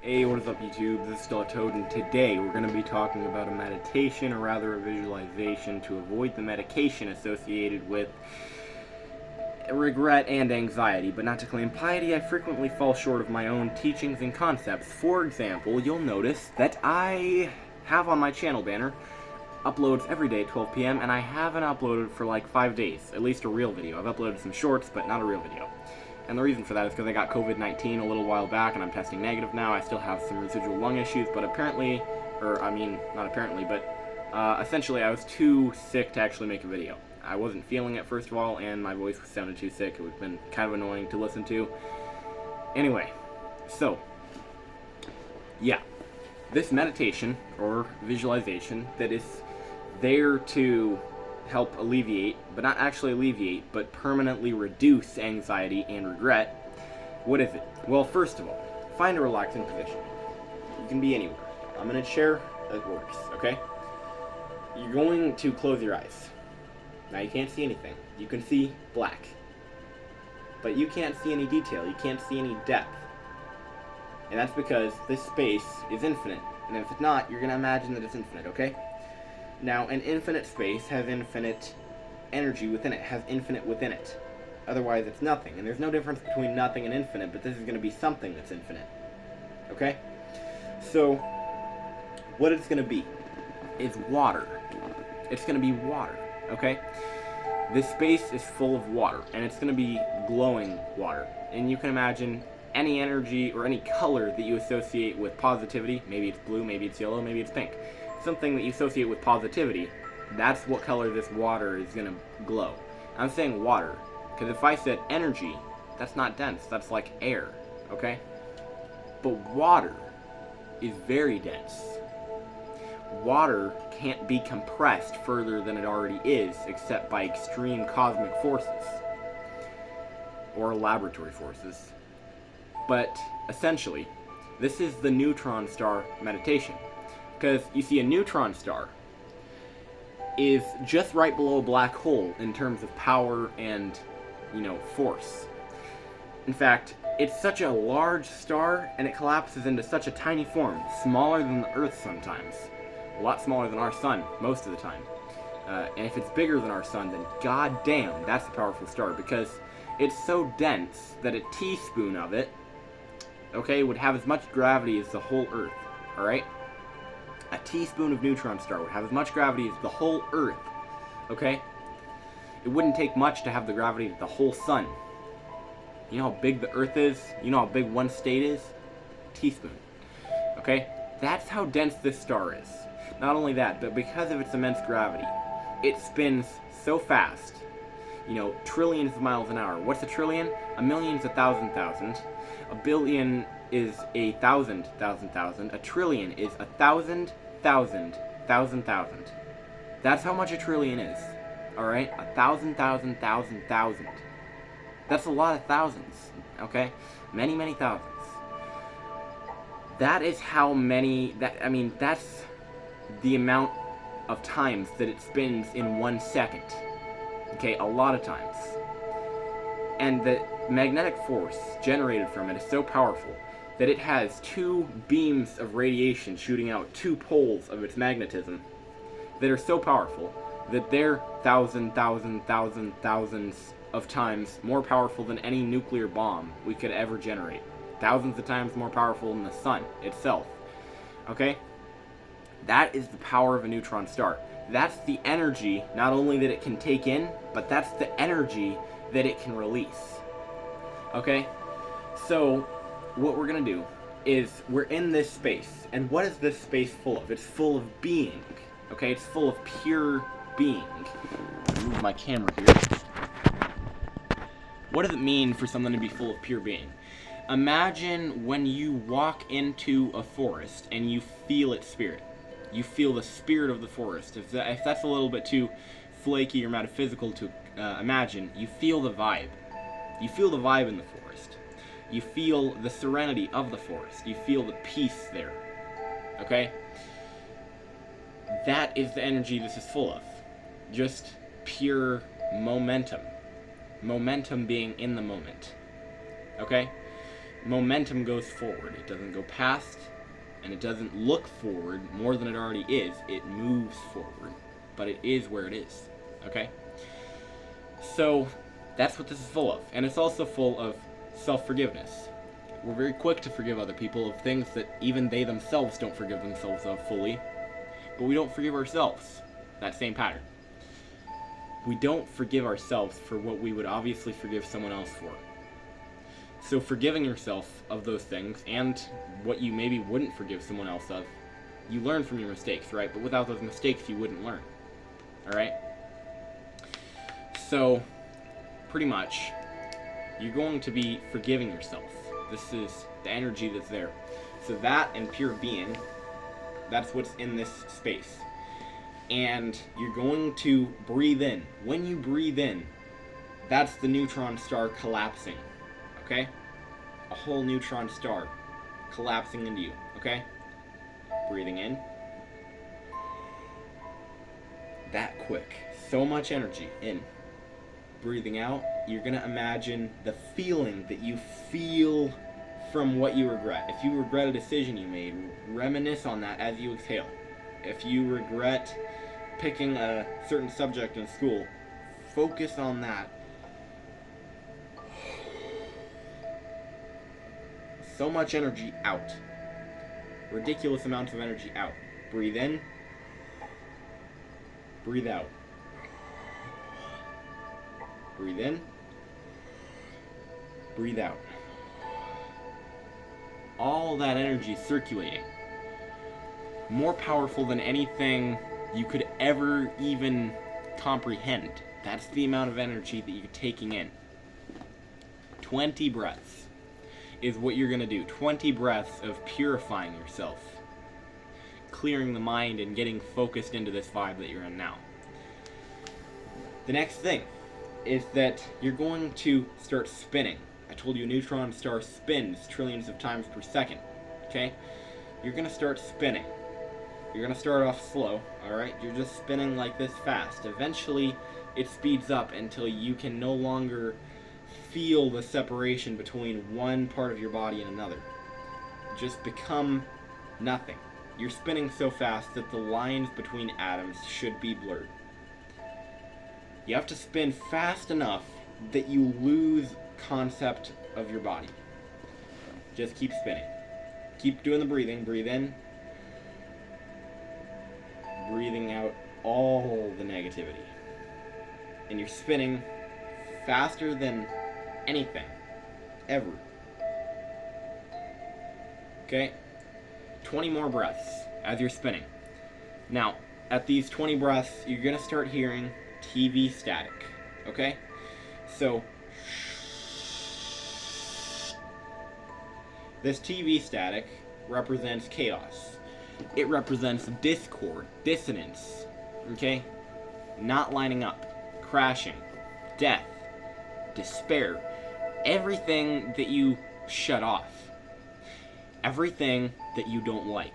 Hey, what is up YouTube? This is still a Toad, and today we're going to be talking about a meditation, or rather a visualization, to avoid the medication associated with regret and anxiety. But not to claim piety, I frequently fall short of my own teachings and concepts. For example, you'll notice that I have on my channel banner uploads every day at 12 p.m. and I haven't uploaded for like 5 days, at least a real video. I've uploaded some shorts, but not a real video. And the reason for that is because I got COVID-19 a little while back and I'm testing negative now. I still have some residual lung issues, but apparently, not apparently, but essentially I was too sick to actually make a video. I wasn't feeling it, first of all, and my voice sounded too sick. It would have been kind of annoying to listen to. Anyway, so, yeah. This meditation, or visualization, that is there to help alleviate, but not actually alleviate, but permanently reduce anxiety and regret. What is it? Well, first of all, find a relaxing position. You can be anywhere. I'm going to share it works, okay? You're going to close your eyes. Now you can't see anything. You can see black. But you can't see any detail. You can't see any depth. And that's because this space is infinite. And if it's not, you're going to imagine that it's infinite, okay? Now, an infinite space has infinite energy within it, has infinite within it. Otherwise, it's nothing. And there's no difference between nothing and infinite, but this is going to be something that's infinite. Okay? So, what it's going to be is water. It's going to be water, okay? This space is full of water, and it's going to be glowing water. And you can imagine any energy or any color that you associate with positivity. Maybe it's blue, maybe it's yellow, maybe it's pink. Something that you associate with positivity, that's what color this water is going to glow. I'm saying water, because if I said energy, that's not dense, that's like air, okay? But water is very dense. Water can't be compressed further than it already is, except by extreme cosmic forces, or laboratory forces. But, essentially, this is the neutron star meditation. Because, you see, a neutron star is just right below a black hole in terms of power and, force. In fact, it's such a large star, and it collapses into such a tiny form, smaller than the Earth sometimes. A lot smaller than our sun, most of the time. And if it's bigger than our sun, then goddamn, that's a powerful star, because it's so dense that a teaspoon of it, okay, would have as much gravity as the whole Earth, alright? A teaspoon of neutron star would have as much gravity as the whole Earth, okay? It wouldn't take much to have the gravity of the whole sun. You know how big the Earth is? You know how big one state is? Teaspoon, okay? That's how dense this star is. Not only that, but because of its immense gravity, it spins so fast, trillions of miles an hour. What's a trillion? A million is 1,000,000. A billion is 1,000,000,000. A trillion is 1,000,000,000,000,000. That's how much a trillion is. Alright? 1,000,000,000,000,000. That's a lot of thousands. Okay? Many, many thousands. That is how many... that's the amount of times that it spins in 1 second. Okay? A lot of times. And the magnetic force generated from it is so powerful that it has 2 beams of radiation shooting out 2 poles of its magnetism that are so powerful that they're thousands of times more powerful than any nuclear bomb we could ever generate. Thousands of times more powerful than the sun itself. Okay? That is the power of a neutron star. That's the energy, not only that it can take in, but that's the energy that it can release. Okay? So, what we're going to do is, we're in this space, and what is this space full of? It's full of being, okay? It's full of pure being. I'll move my camera here. What does it mean for something to be full of pure being? Imagine when you walk into a forest and you feel its spirit. You feel the spirit of the forest. If that's a little bit too flaky or metaphysical to imagine, you feel the vibe. You feel the vibe in the forest. You feel the serenity of the forest. You feel the peace there. Okay? That is the energy this is full of. Just pure momentum. Momentum being in the moment. Okay? momentum goes forward. It doesn't go past, and it doesn't look forward more than it already is. It moves forward, but it is where it is, okay? So that's what this is full of, and it's also full of self-forgiveness. We're very quick to forgive other people of things that even they themselves don't forgive themselves of fully, but we don't forgive ourselves. That same pattern. We don't forgive ourselves for what we would obviously forgive someone else for. So forgiving yourself of those things, and what you maybe wouldn't forgive someone else of, you learn from your mistakes, right? But without those mistakes, you wouldn't learn. Alright? So, pretty much, you're going to be forgiving yourself. This is the energy that's there. So that and pure being, that's what's in this space. And you're going to breathe in. When you breathe in, that's the neutron star collapsing. Okay? A whole neutron star collapsing into you. Okay? Breathing in. That quick. So much energy in. Breathing out, you're going to imagine the feeling that you feel from what you regret. If you regret a decision you made, reminisce on that as you exhale. If you regret picking a certain subject in school, focus on that. So much energy out. Ridiculous amounts of energy out. Breathe in. Breathe out. Breathe in. Breathe out. All that energy circulating. More powerful than anything you could ever even comprehend. That's the amount of energy that you're taking in. 20 breaths is what you're going to do. 20 breaths of purifying yourself. Clearing the mind and getting focused into this vibe that you're in now. The next thing is that you're going to start spinning. I told you a neutron star spins trillions of times per second. Okay? You're going to start spinning. You're going to start off slow, alright? You're just spinning like this fast. Eventually, it speeds up until you can no longer feel the separation between one part of your body and another. Just become nothing. You're spinning so fast that the lines between atoms should be blurred. You have to spin fast enough that you lose concept of your body. Just keep spinning. Keep doing the breathing. Breathe in. Breathing out all the negativity. And you're spinning faster than anything. Ever. Okay? 20 more breaths as you're spinning. Now, at these 20 breaths, you're going to start hearing TV static. Okay? So, this TV static represents chaos. It represents discord, dissonance, okay? Not lining up, crashing, death, despair, everything that you shut off, everything that you don't like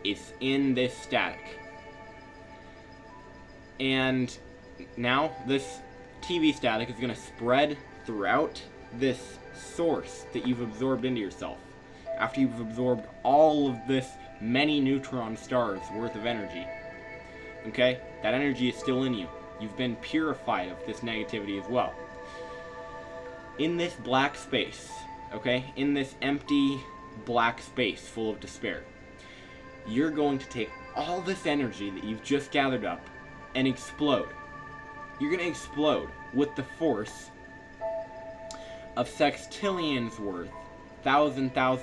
is in this static. And now this TV static is going to spread throughout this source that you've absorbed into yourself. After you've absorbed all of this many neutron stars worth of energy. Okay? That energy is still in you. You've been purified of this negativity as well. In this black space, okay? In this empty black space full of despair, you're going to take all this energy that you've just gathered up and explode. You're going to explode with the force of sextillions worth. Thousand. That's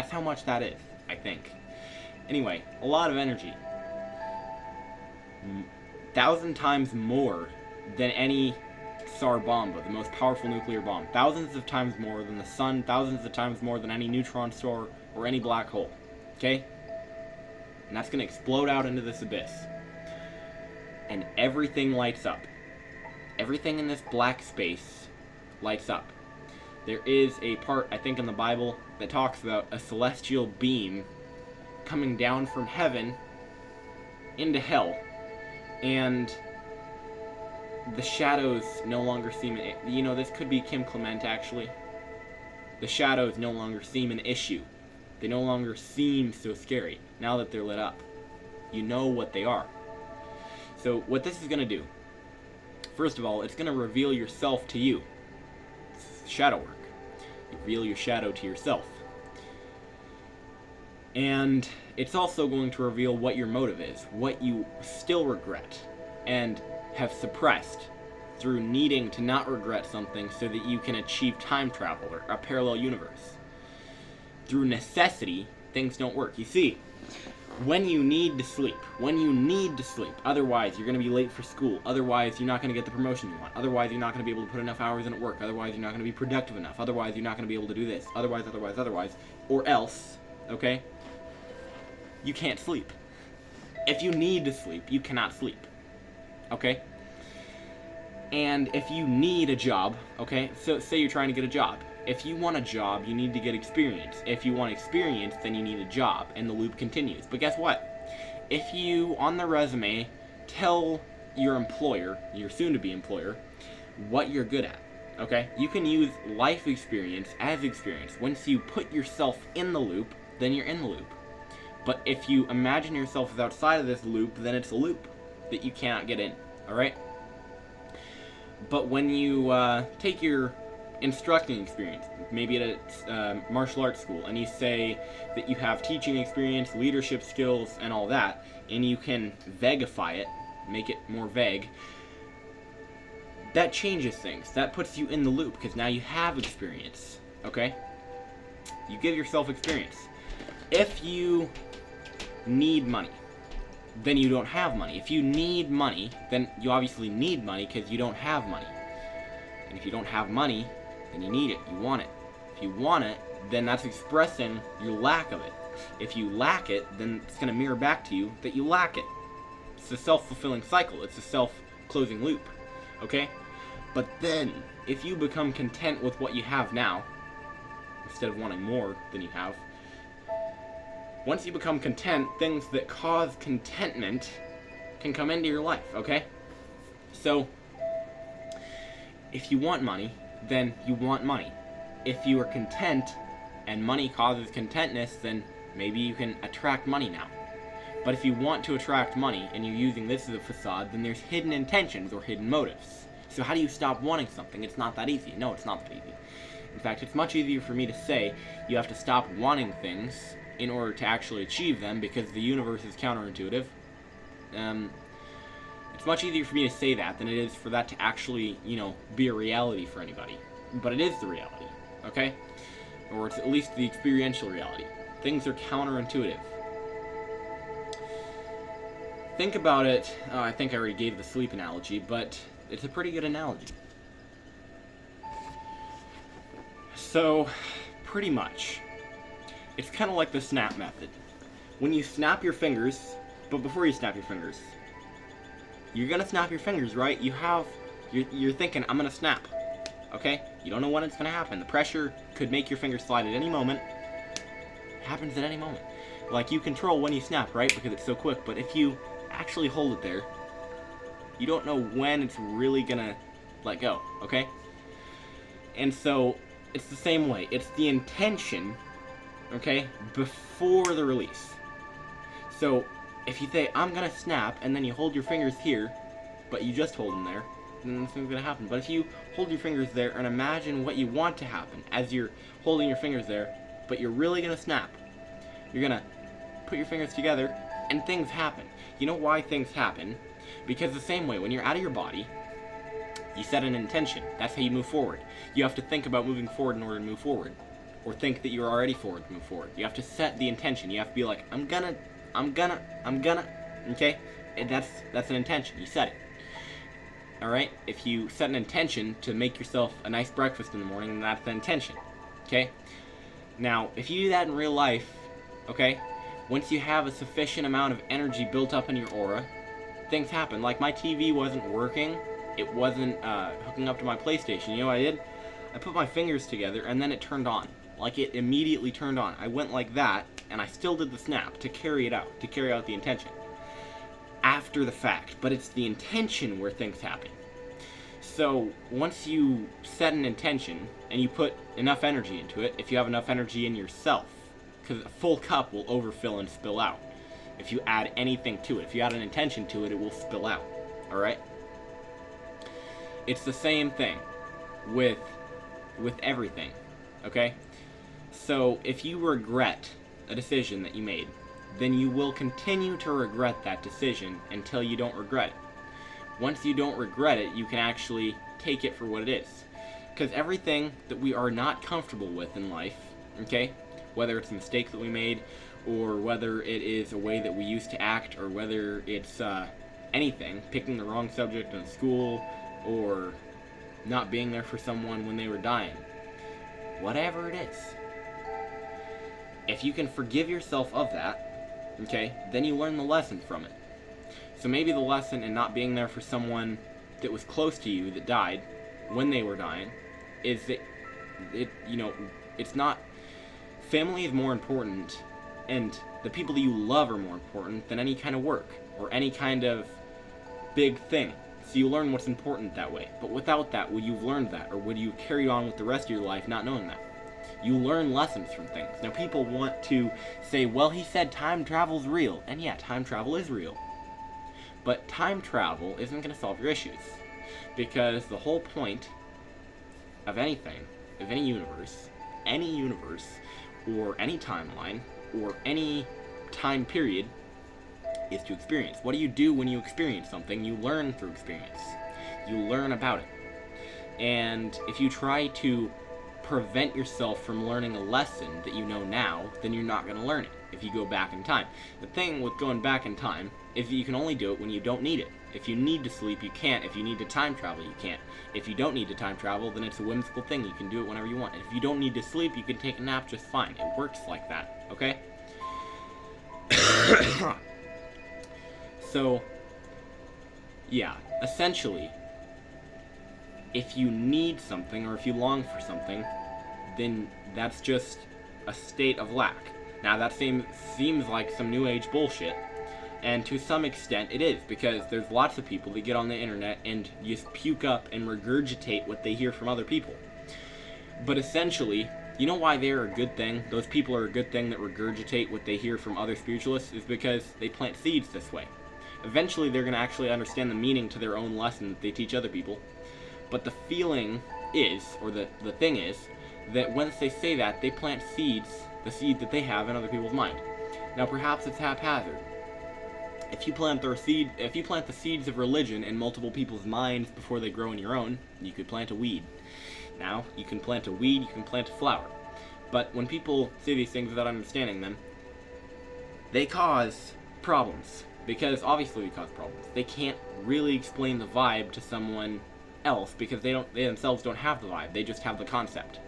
how much that is, I think. Anyway, a lot of energy. 1,000 times more than any Tsar bomb, the most powerful nuclear bomb. Thousands of times more than the sun, thousands of times more than any neutron star or any black hole. Okay? And that's going to explode out into this abyss. And everything lights up. Everything in this black space lights up. There is a part, I think, in the Bible that talks about a celestial beam coming down from heaven into hell. And the shadows no longer seem, this could be Kim Clement actually. The shadows no longer seem an issue. They no longer seem so scary now that they're lit up. You know what they are. So what this is going to do, first of all, it's going to reveal yourself to you. It's shadow work. You reveal your shadow to yourself. And it's also going to reveal what your motive is, what you still regret and have suppressed through needing to not regret something so that you can achieve time travel or a parallel universe. Through necessity, things don't work. You see, when you need to sleep, otherwise you're going to be late for school, otherwise you're not going to get the promotion you want, otherwise you're not going to be able to put enough hours in at work, otherwise you're not going to be productive enough, otherwise you're not going to be able to do this, otherwise, or else, okay, you can't sleep. If you need to sleep, you cannot sleep, okay? And if you need a job, okay, so say you're trying to get a job. If you want a job, you need to get experience. If you want experience, then you need a job, and the loop continues. But guess what? If you, on the resume, tell your employer, your soon-to-be employer, what you're good at, okay? You can use life experience as experience. Once you put yourself in the loop, then you're in the loop. But if you imagine yourself as outside of this loop, then it's a loop that you cannot get in, alright? But when you take your instructing experience, maybe at a martial arts school, and you say that you have teaching experience, leadership skills, and all that, and you can vagify it, make it more vague, that changes things. That puts you in the loop, because now you have experience, okay? You give yourself experience. If you need money, then you don't have money. If you need money, then you obviously need money because you don't have money. And if you don't have money, then you need it. You want it. If you want it, then that's expressing your lack of it. If you lack it, then it's going to mirror back to you that you lack it. It's a self-fulfilling cycle. It's a self-closing loop. Okay? But then, if you become content with what you have now, instead of wanting more than you have, once you become content, things that cause contentment can come into your life, okay? So, if you want money, then you want money. If you are content and money causes contentness, then maybe you can attract money now. But if you want to attract money and you're using this as a facade, then there's hidden intentions or hidden motives. So how do you stop wanting something? It's not that easy. No, it's not that easy. In fact, it's much easier for me to say you have to stop wanting things in order to actually achieve them, because the universe is counterintuitive. It's much easier for me to say that than it is for that to actually, be a reality for anybody. But it is the reality, okay? Or it's at least the experiential reality. Things are counterintuitive. Think about it, I think I already gave the sleep analogy, but it's a pretty good analogy. So, pretty much, it's kind of like the snap method. When you snap your fingers, but before you snap your fingers, you're gonna snap your fingers, right? You're thinking, I'm gonna snap, okay? You don't know when it's gonna happen. The pressure could make your fingers slide at any moment. It happens at any moment. Like, you control when you snap, right? Because it's so quick, but if you actually hold it there, you don't know when it's really gonna let go, okay? And so, it's the same way. It's the intention, okay, before the release. So, if you say, I'm gonna snap, and then you hold your fingers here, but you just hold them there, then nothing's gonna happen. But if you hold your fingers there and imagine what you want to happen as you're holding your fingers there, but you're really gonna snap, you're gonna put your fingers together, and things happen. You know why things happen? Because the same way, when you're out of your body, you set an intention. That's how you move forward. You have to think about moving forward in order to move forward. Or think that you're already forward to move forward. You have to set the intention. You have to be like, I'm gonna, okay? And that's an intention. You set it. Alright? If you set an intention to make yourself a nice breakfast in the morning, then that's the intention. Okay? Now, if you do that in real life, okay, once you have a sufficient amount of energy built up in your aura, things happen. Like, my TV wasn't working. It wasn't hooking up to my PlayStation. You know what I did? I put my fingers together, and then it turned on. Like, it immediately turned on. I went like that, and I still did the snap to carry it out, to carry out the intention. After the fact. But it's the intention where things happen. So once you set an intention and you put enough energy into it, if you have enough energy in yourself, because a full cup will overfill and spill out. If you add anything to it, if you add an intention to it, it will spill out. Alright? It's the same thing with everything. Okay? So if you regret a decision that you made, then you will continue to regret that decision until you don't regret it. Once you don't regret it, you can actually take it for what it is. Because everything that we are not comfortable with in life, okay, whether it's a mistake that we made, or whether it is a way that we used to act, or whether it's anything, picking the wrong subject in school, or not being there for someone when they were dying, whatever it is, if you can forgive yourself of that, okay, then you learn the lesson from it. So maybe the lesson in not being there for someone that was close to you that died when they were dying is that it's not, family is more important, and the people that you love are more important than any kind of work or any kind of big thing. So you learn what's important that way. But without that, would you have learned that, or would you carry on with the rest of your life not knowing that? You learn lessons from things. Now people want to say, well, he said time travel's real. And yeah, time travel is real. But time travel isn't going to solve your issues. Because the whole point of anything, of any universe, or any timeline, or any time period, is to experience. What do you do when you experience something? You learn through experience. You learn about it. And if you try to prevent yourself from learning a lesson that you know now, then you're not going to learn it if you go back in time. The thing with going back in time is that you can only do it when you don't need it. If you need to sleep, you can't. If you need to time travel, you can't. If you don't need to time travel, then it's a whimsical thing. You can do it whenever you want. And if you don't need to sleep, you can take a nap just fine. It works like that, okay? So, yeah, essentially, if you need something or if you long for something, then that's just a state of lack. Now that seems like some new age bullshit, and to some extent it is, because there's lots of people that get on the internet and just puke up and regurgitate what they hear from other people. But essentially, you know why they're a good thing? Those people are a good thing that regurgitate what they hear from other spiritualists, is because they plant seeds this way. Eventually they're going to actually understand the meaning to their own lesson that they teach other people. But the feeling is, or the thing is, that once they say that, they plant seeds, the seed that they have in other people's mind. Now perhaps it's haphazard. If you plant the seeds of religion in multiple people's minds before they grow in your own, you could plant a weed. Now, you can plant a weed, you can plant a flower. But when people say these things without understanding them, they cause problems. Because obviously they cause problems. They can't really explain the vibe to someone else because they themselves don't have the vibe. They just have the concept.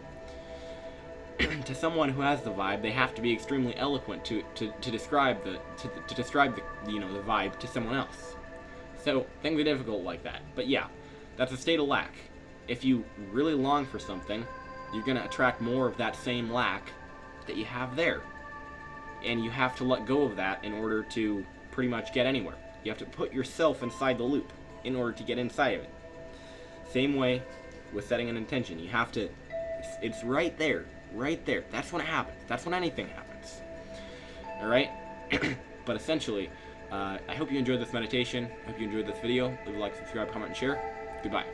To someone who has the vibe, they have to be extremely eloquent to describe the vibe to someone else. So things are difficult like that. But yeah, that's a state of lack. If you really long for something, you're gonna attract more of that same lack that you have there, and you have to let go of that in order to pretty much get anywhere. You have to put yourself inside the loop in order to get inside of it. Same way with setting an intention. You have to, it's right there. Right there. That's when it happens. That's when anything happens. Alright? But essentially, I hope you enjoyed this meditation. I hope you enjoyed this video. Leave a like, subscribe, comment, and share. Goodbye.